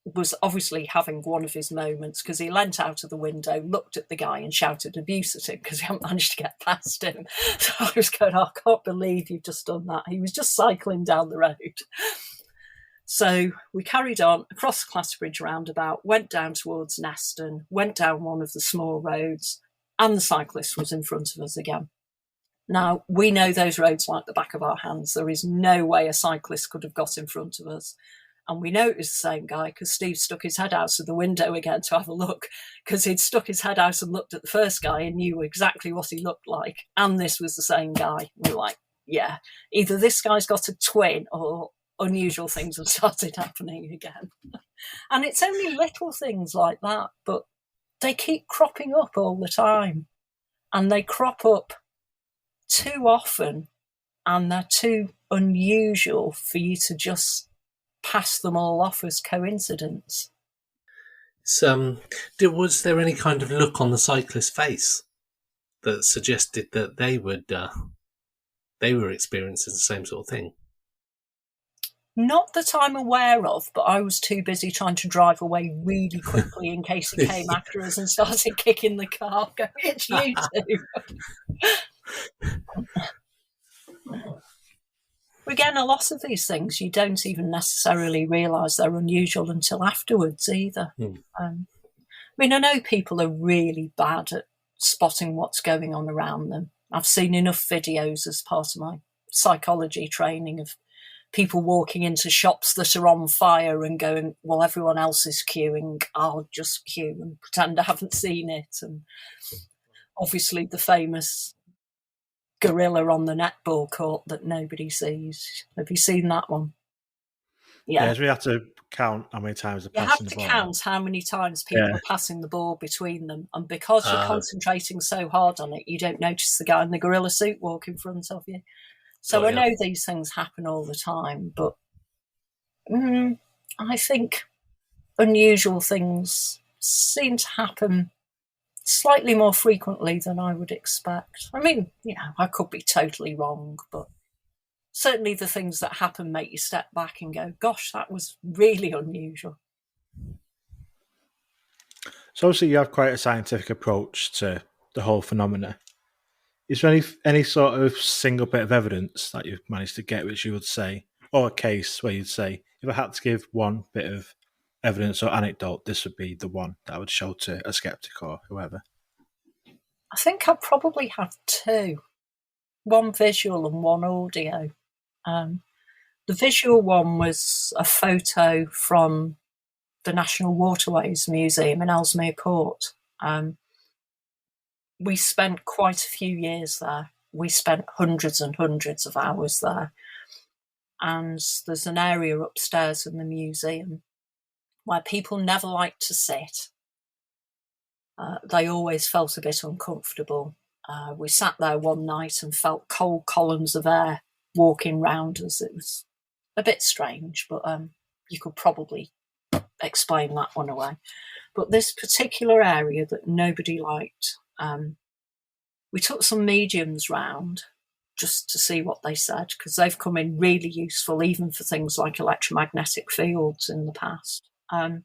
was obviously having one of his moments because he leant out of the window, looked at the guy and shouted abuse at him because he hadn't managed to get past him. So I was going, I can't believe you've just done that. He was just cycling down the road. So we carried on across the Clatterbridge roundabout, went down towards Neston, went down one of the small roads, and the cyclist was in front of us again. Now, we know those roads like the back of our hands. There is no way a cyclist could have got in front of us. And we know it was the same guy because Steve stuck his head out of the window again to have a look, because he'd stuck his head out and looked at the first guy and knew exactly what he looked like. And this was the same guy. We were like, yeah, either this guy's got a twin or unusual things have started happening again. And it's only little things like that, but they keep cropping up all the time. And they crop up too often, and they're too unusual for you to just pass them all off as coincidence. Was there any kind of look on the cyclist's face? that suggested that they were experiencing the same sort of thing? Not that I'm aware of, but I was too busy trying to drive away really quickly in case he came after us and started kicking the car, going, "It's you two." Again, a lot of these things you don't even necessarily realise they're unusual until afterwards either. I mean, I know people are really bad at spotting what's going on around them. I've seen enough videos as part of my psychology training of people walking into shops that are on fire and going, well, everyone else is queuing, I'll just queue and pretend I haven't seen it. And obviously the famous gorilla on the netball court that nobody sees. Have you seen that one? Yeah. Yes, we have to count how many times they're You passing have to the ball. count how many times people are passing the ball between them. And because you're concentrating so hard on it, you don't notice the guy in the gorilla suit walk in front of you. So I know these things happen all the time, but I think unusual things seem to happen slightly more frequently than I would expect. I mean, I could be totally wrong, but certainly the things that happen make you step back and go, gosh, that was really unusual. So obviously you have quite a scientific approach to the whole phenomena. Is there any sort of single bit of evidence that you've managed to get which you would say, or a case where you'd say, if I had to give one bit of evidence or anecdote, this would be the one that I would show to a skeptic or whoever? I think I probably have two, one visual and one audio. The visual one was a photo from the National Waterways Museum in Ellesmere Court. We spent quite a few years there. We spent hundreds and hundreds of hours there. And there's an area upstairs in the museum where people never liked to sit. They always felt a bit uncomfortable. We sat there one night and felt cold columns of air walking round us. It was a bit strange, but you could probably explain that one away. But this particular area that nobody liked, we took some mediums round just to see what they said, because they've come in really useful, even for things like electromagnetic fields in the past. And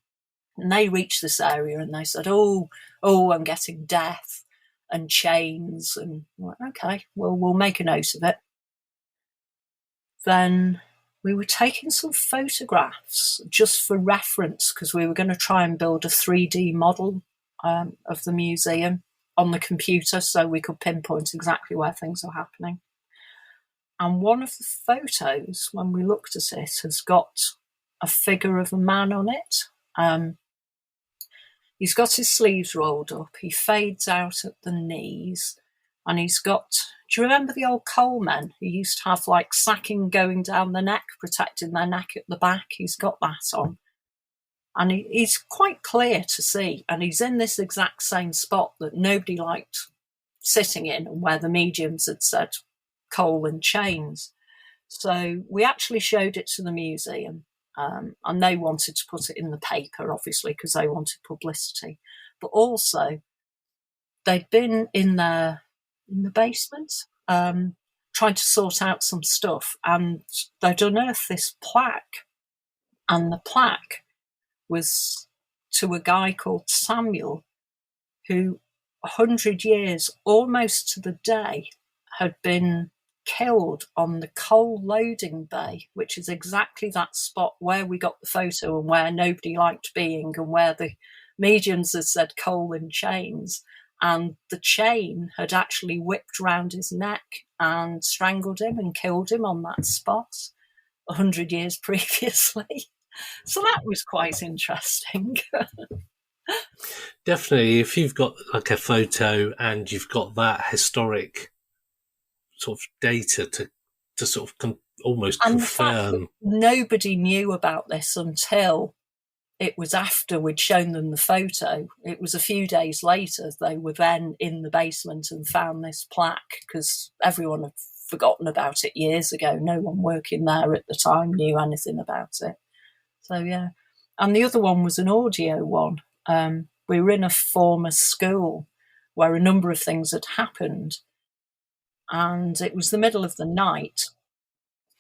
they reached this area and they said, oh, I'm getting death and chains. And we're like, okay, well, we'll make a note of it. Then we were taking some photographs just for reference, because we were going to try and build a 3D model of the museum on the computer so we could pinpoint exactly where things are happening. And one of the photos, when we looked at it, has got a figure of a man on it. He's got his sleeves rolled up. He fades out at the knees. And he's got, do you remember the old coal men who used to have like sacking going down the neck, protecting their neck at the back? He's got that on. And he's quite clear to see. And he's in this exact same spot that nobody liked sitting in, and where the mediums had said coal and chains. So we actually showed it to the museum. And they wanted to put it in the paper, obviously, because they wanted publicity. But also, they'd been in the basement trying to sort out some stuff, and they'd unearthed this plaque. And the plaque was to a guy called Samuel, who 100 years, almost to the day, had been killed on the coal loading bay, which is exactly that spot where we got the photo and where nobody liked being, and where the mediums had said coal and chains. And the chain had actually whipped round his neck and strangled him and killed him on that spot 100 years previously. So that was quite interesting. Definitely, if you've got like a photo and you've got that historic sort of data to sort of almost and confirm. Nobody knew about this until it was after we'd shown them the photo. It was a few days later they were then in the basement and found this plaque, because everyone had forgotten about it years ago. No one working there at the time knew anything about it. So, yeah. And the other one was an audio one. We were in a former school where a number of things had happened. And it was the middle of the night.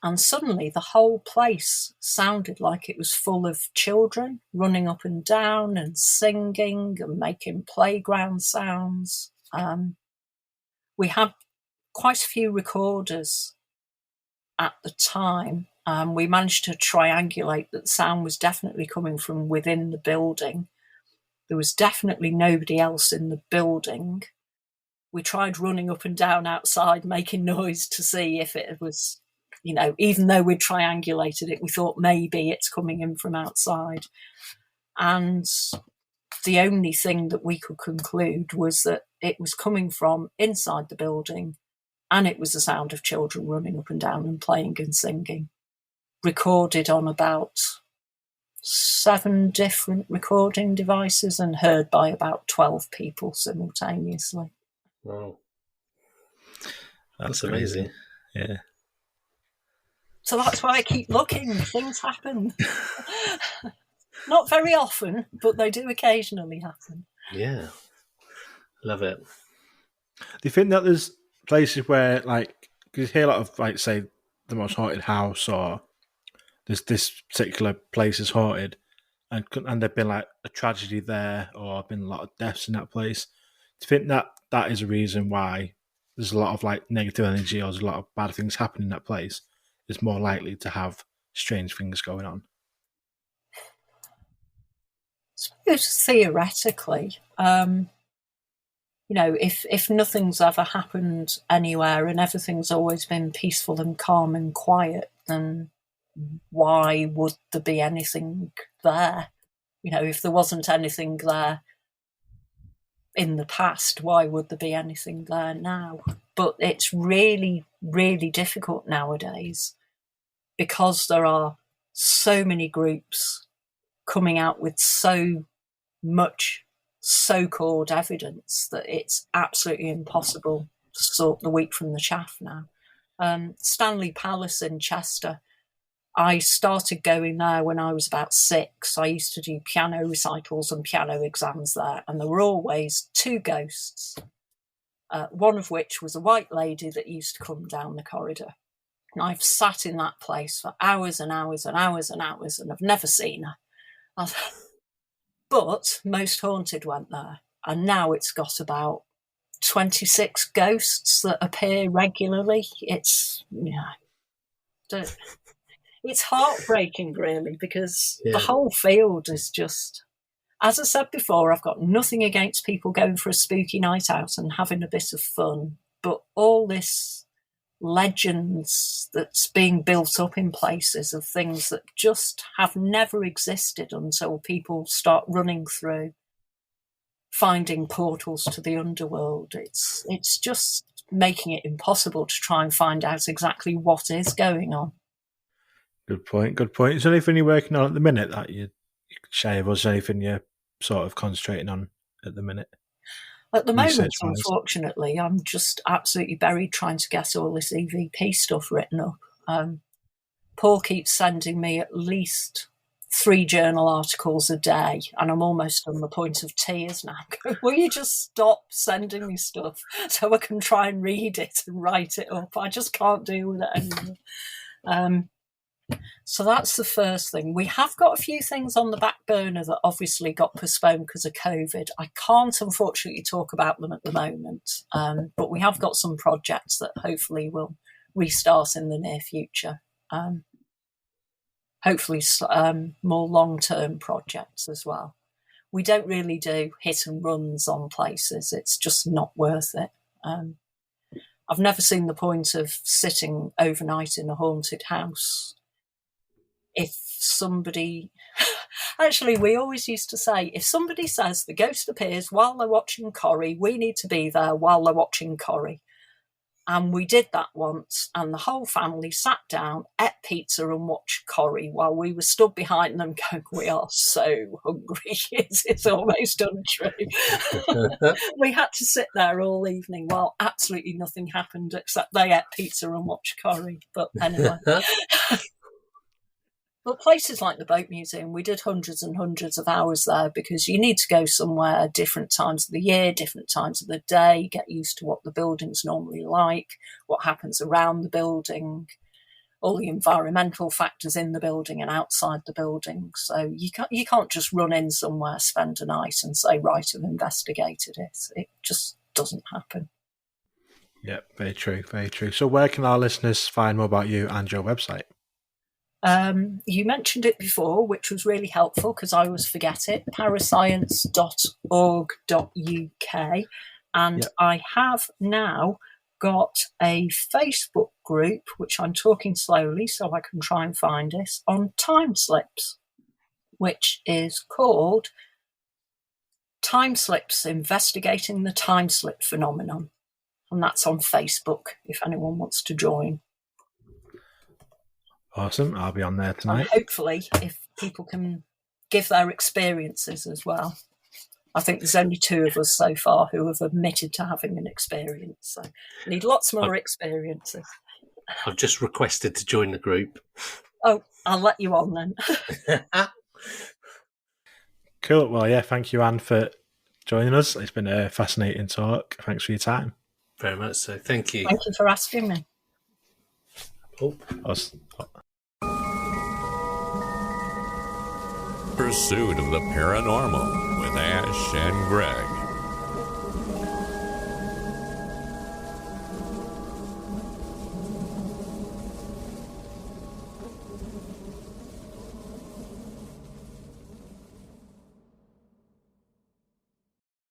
And suddenly the whole place sounded like it was full of children running up and down and singing and making playground sounds. We had quite a few recorders at the time. We managed to triangulate that the sound was definitely coming from within the building. There was definitely nobody else in the building. We tried running up and down outside, making noise to see if it was, even though we'd triangulated it, we thought maybe it's coming in from outside. And the only thing that we could conclude was that it was coming from inside the building, and it was the sound of children running up and down and playing and singing, recorded on about 7 different recording devices and heard by about 12 people simultaneously. Wow. That's amazing. Yeah. So that's why I keep looking. Things happen. Not very often, but they do occasionally happen. Yeah. Love it. Do you think that there's places where, because you hear a lot of, say, the most haunted house, or there's this particular place is haunted, and there's been, a tragedy there, or been a lot of deaths in that place. Do you think that is a reason why there's a lot of, negative energy, or there's a lot of bad things happening in that place? Is more likely to have strange things going on? I suppose theoretically, if nothing's ever happened anywhere and everything's always been peaceful and calm and quiet, then why would there be anything there? If there wasn't anything there in the past, why would there be anything there now? But it's really, really difficult nowadays because there are so many groups coming out with so much so-called evidence that it's absolutely impossible to sort the wheat from the chaff now. Stanley Palace in Chester, I started going there when I was about 6. I used to do piano recitals and piano exams there, and there were always 2 ghosts, one of which was a white lady that used to come down the corridor. And I've sat in that place for hours and hours and hours and hours, and I've never seen her. But Most Haunted went there, and now it's got about 26 ghosts that appear regularly. It's heartbreaking, really, because the whole field is just, as I said before, I've got nothing against people going for a spooky night out and having a bit of fun, but all this legends that's being built up in places of things that just have never existed until people start running through, finding portals to the underworld. It's just making it impossible to try and find out exactly what is going on. Good point. Is there anything you're working on at the minute that you could share with us? Anything you're sort of concentrating on at the minute? At the moment, unfortunately, I'm just absolutely buried trying to get all this EVP stuff written up. Paul keeps sending me at least 3 journal articles a day, and I'm almost on the point of tears now. Will you just stop sending me stuff so I can try and read it and write it up? I just can't deal with it anymore. So that's the first thing. We have got a few things on the back burner that obviously got postponed because of COVID. I can't, unfortunately, talk about them at the moment, but we have got some projects that hopefully will restart in the near future. Hopefully more long-term projects as well. We don't really do hit and runs on places. It's just not worth it. I've never seen the point of sitting overnight in a haunted house. If somebody... Actually, we always used to say, if somebody says the ghost appears while they're watching Corrie, we need to be there while they're watching Corrie. And we did that once, and the whole family sat down, ate pizza and watched Corrie while we were stood behind them going, we are so hungry, it's almost untrue. We had to sit there all evening while absolutely nothing happened except they ate pizza and watched Corrie. But anyway. But places like the Boat Museum, we did hundreds and hundreds of hours there because you need to go somewhere at different times of the year, different times of the day, get used to what the building's normally like, what happens around the building, all the environmental factors in the building and outside the building. So you can't just run in somewhere, spend a night and say, right, I've investigated it. It just doesn't happen. Yep, very true, very true. So where can our listeners find more about you and your website? You mentioned it before, which was really helpful because I always forget it, parascience.org.uk. And Yep. I have now got a Facebook group, which I'm talking slowly so I can try and find this, on Timeslips, which is called Timeslips, Investigating the Timeslip Phenomenon. And that's on Facebook if anyone wants to join. Awesome. I'll be on there tonight. And hopefully, if people can give their experiences as well. I think there's only 2 of us so far who have admitted to having an experience. So I need lots more experiences. I've just requested to join the group. Oh, I'll let you on then. Cool. Well, yeah, thank you, Anne, for joining us. It's been a fascinating talk. Thanks for your time. Very much so. Thank you. Thank you for asking me. Oh. Pursuit of the Paranormal with Ash and Greg.